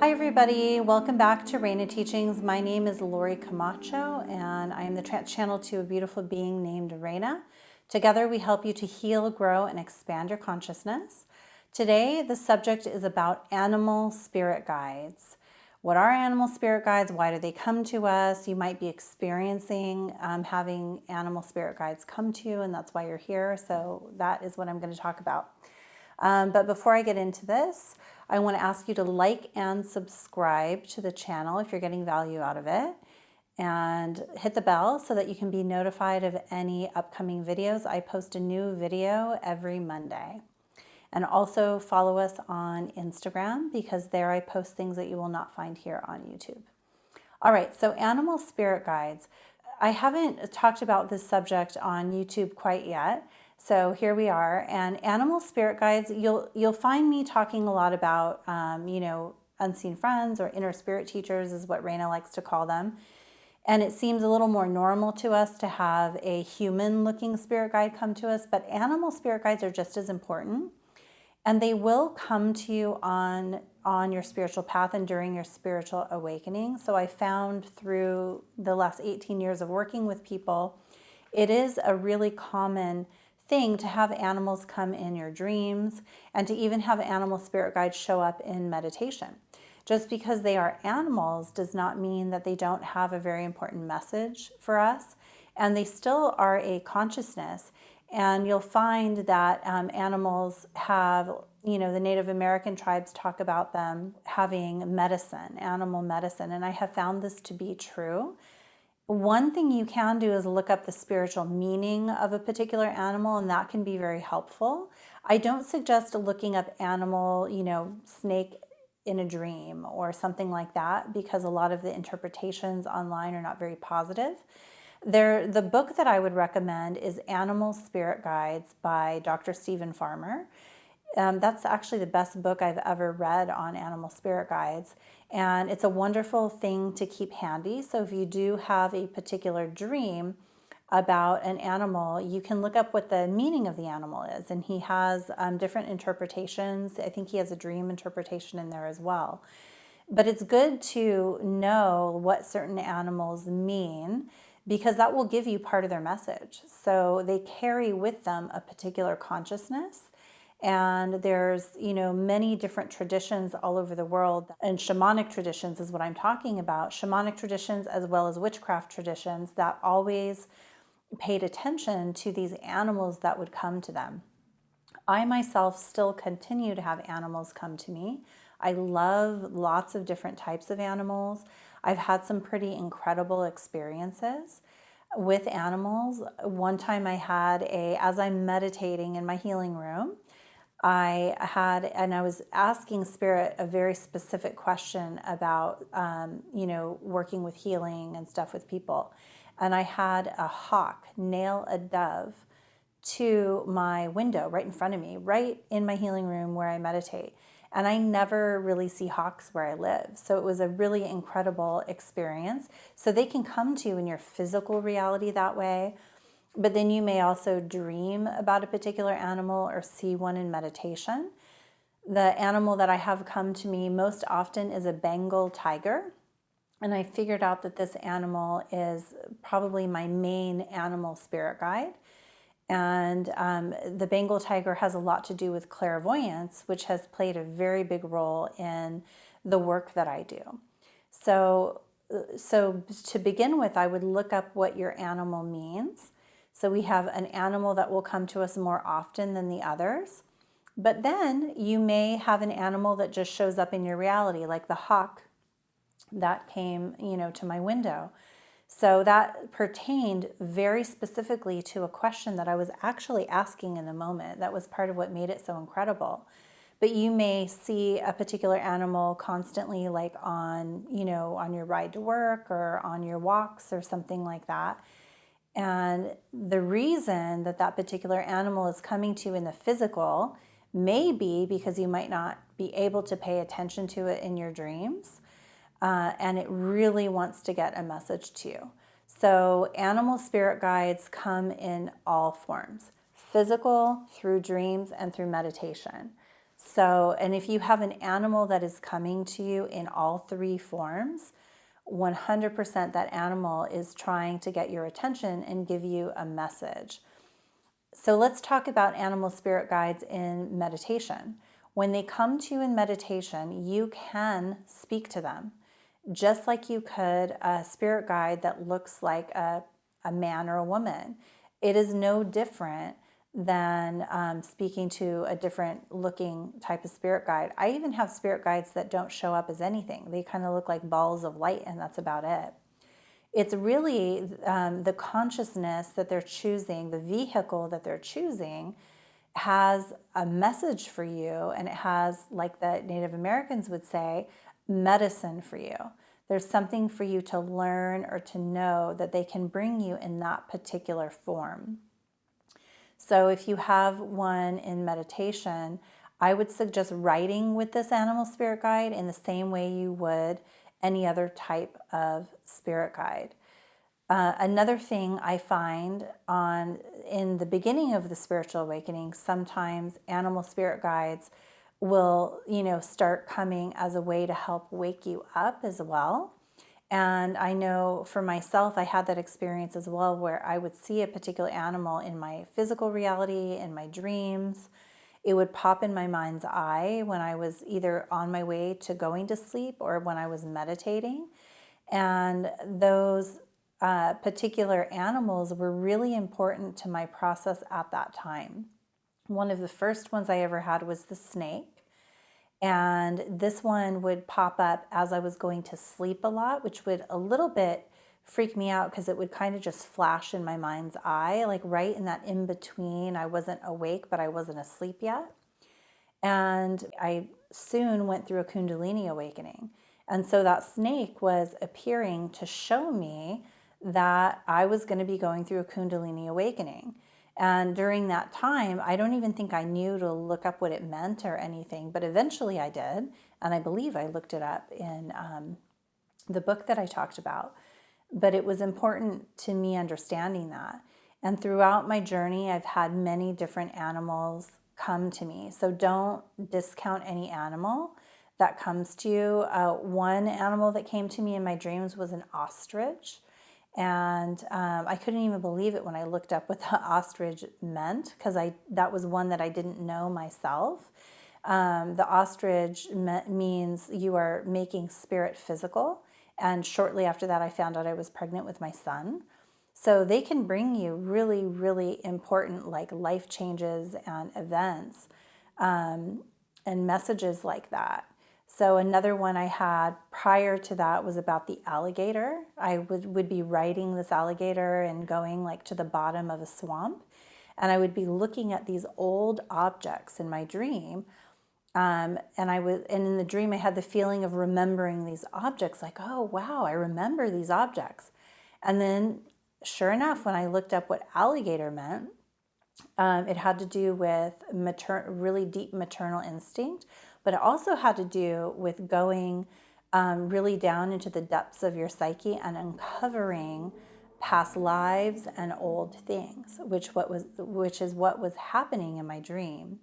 Hi everybody, welcome back to Raina Teachings. My name is Lori Camacho and I am the trance channel to a beautiful being named Raina. Together we help you to heal, grow, and expand your consciousness. Today the subject is about animal spirit guides. What are animal spirit guides? Why do they come to us? You might be experiencing having animal spirit guides come to you, and that's why you're here. So that is what I'm going to talk about. But before I get into this, I want to ask you to like and subscribe to the channel if you're getting value out of it, and hit the bell so that you can be notified of any upcoming videos. I post a new video every Monday. And also follow us on Instagram, because there I post things that you will not find here on YouTube. All right, so animal spirit guides. I haven't talked about this subject on YouTube quite yet, so here we are. And animal spirit guides, you'll find me talking a lot about, unseen friends, or inner spirit teachers is what Raina likes to call them. And it seems a little more normal to us to have a human-looking spirit guide come to us, but animal spirit guides are just as important. And they will come to you on your spiritual path and during your spiritual awakening. So I found through the last 18 years of working with people, it is a really common thing to have animals come in your dreams, and to even have animal spirit guides show up in meditation. Just because they are animals does not mean that they don't have a very important message for us, and they still are a consciousness. And you'll find that animals have, the Native American tribes talk about them having medicine, animal medicine, and I have found this to be true. One thing you can do is look up the spiritual meaning of a particular animal, and that can be very helpful. I don't suggest looking up animal, snake in a dream or something like that, because a lot of the interpretations online are not very positive. The book that I would recommend is Animal Spirit Guides by Dr. Stephen Farmer. That's actually the best book I've ever read on animal spirit guides. And it's a wonderful thing to keep handy. So if you do have a particular dream about an animal, you can look up what the meaning of the animal is. And he has different interpretations. I think he has a dream interpretation in there as well. But it's good to know what certain animals mean, because that will give you part of their message. So they carry with them a particular consciousness. And there's, many different traditions all over the world. And shamanic traditions is what I'm talking about. Shamanic traditions as well as witchcraft traditions that always paid attention to these animals that would come to them. I myself still continue to have animals come to me. I love lots of different types of animals. I've had some pretty incredible experiences with animals. One time I had as I'm meditating in my healing room, I was asking Spirit a very specific question about, working with healing and stuff with people. And I had a hawk nail a dove to my window right in front of me, right in my healing room where I meditate. And I never really see hawks where I live. So it was a really incredible experience. So they can come to you in your physical reality that way. But then you may also dream about a particular animal or see one in meditation. The animal that I have come to me most often is a Bengal tiger. And I figured out that this animal is probably my main animal spirit guide. And the Bengal tiger has a lot to do with clairvoyance, which has played a very big role in the work that I do. So to begin with, I would look up what your animal means. So we have an animal that will come to us more often than the others. But then you may have an animal that just shows up in your reality, like the hawk that came, to my window. So that pertained very specifically to a question that I was actually asking in the moment. That was part of what made it so incredible. But you may see a particular animal constantly, like on your ride to work or on your walks or something like that. And the reason that that particular animal is coming to you in the physical may be because you might not be able to pay attention to it in your dreams. And it really wants to get a message to you. So animal spirit guides come in all forms, physical, through dreams, and through meditation. So, and if you have an animal that is coming to you in all three forms, 100% that animal is trying to get your attention and give you a message. So let's talk about animal spirit guides in meditation. When they come to you in meditation, you can speak to them just like you could a spirit guide that looks like a man or a woman. It is no different than speaking to a different looking type of spirit guide. I even have spirit guides that don't show up as anything. They kind of look like balls of light, and that's about it. It's really the consciousness that they're choosing, the vehicle that they're choosing has a message for you, and it has, like the Native Americans would say, medicine for you. There's something for you to learn or to know that they can bring you in that particular form. So if you have one in meditation, I would suggest writing with this animal spirit guide in the same way you would any other type of spirit guide. Another thing I find in the beginning of the spiritual awakening, sometimes animal spirit guides will, start coming as a way to help wake you up as well. And I know for myself, I had that experience as well, where I would see a particular animal in my physical reality, in my dreams. It would pop in my mind's eye when I was either on my way to going to sleep or when I was meditating. And those particular animals were really important to my process at that time. One of the first ones I ever had was the snake. And this one would pop up as I was going to sleep a lot, which would a little bit freak me out because it would kind of just flash in my mind's eye, like right in that in between. I wasn't awake, but I wasn't asleep yet. And I soon went through a Kundalini awakening. And so that snake was appearing to show me that I was going to be going through a Kundalini awakening. And during that time, I don't even think I knew to look up what it meant or anything, but eventually I did. And I believe I looked it up in the book that I talked about. But it was important to me understanding that. And throughout my journey, I've had many different animals come to me. So don't discount any animal that comes to you. One animal that came to me in my dreams was an ostrich. And I couldn't even believe it when I looked up what the ostrich meant, because that was one that I didn't know myself. The ostrich means you are making spirit physical. And shortly after that, I found out I was pregnant with my son. So they can bring you really, really important like life changes and events and messages like that. So another one I had prior to that was about the alligator. I would be riding this alligator and going like to the bottom of a swamp. And I would be looking at these old objects in my dream. And in the dream, I had the feeling of remembering these objects, like, oh, wow, I remember these objects. And then sure enough, when I looked up what alligator meant, it had to do with really deep maternal instinct, but it also had to do with going really down into the depths of your psyche and uncovering past lives and old things, which is what was happening in my dream.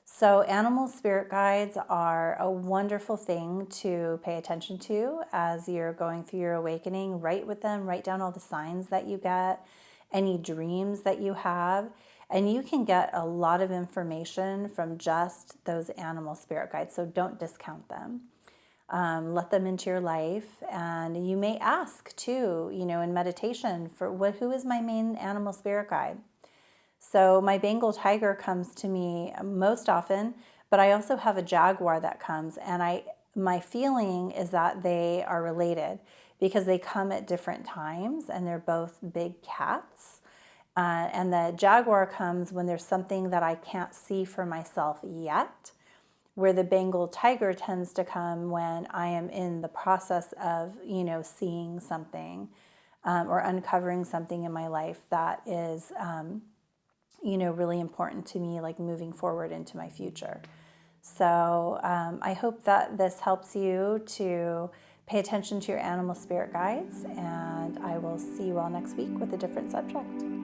So animal spirit guides are a wonderful thing to pay attention to as you're going through your awakening. Write with them, write down all the signs that you get, any dreams that you have, and you can get a lot of information from just those animal spirit guides, so don't discount them. Let them into your life, and you may ask too, in meditation, who is my main animal spirit guide? So my Bengal tiger comes to me most often, but I also have a jaguar that comes, and my feeling is that they are related because they come at different times and they're both big cats. And the jaguar comes when there's something that I can't see for myself yet, where the Bengal tiger tends to come when I am in the process of, seeing something or uncovering something in my life that is really important to me, like moving forward into my future. So I hope that this helps you to pay attention to your animal spirit guides, and I will see you all next week with a different subject.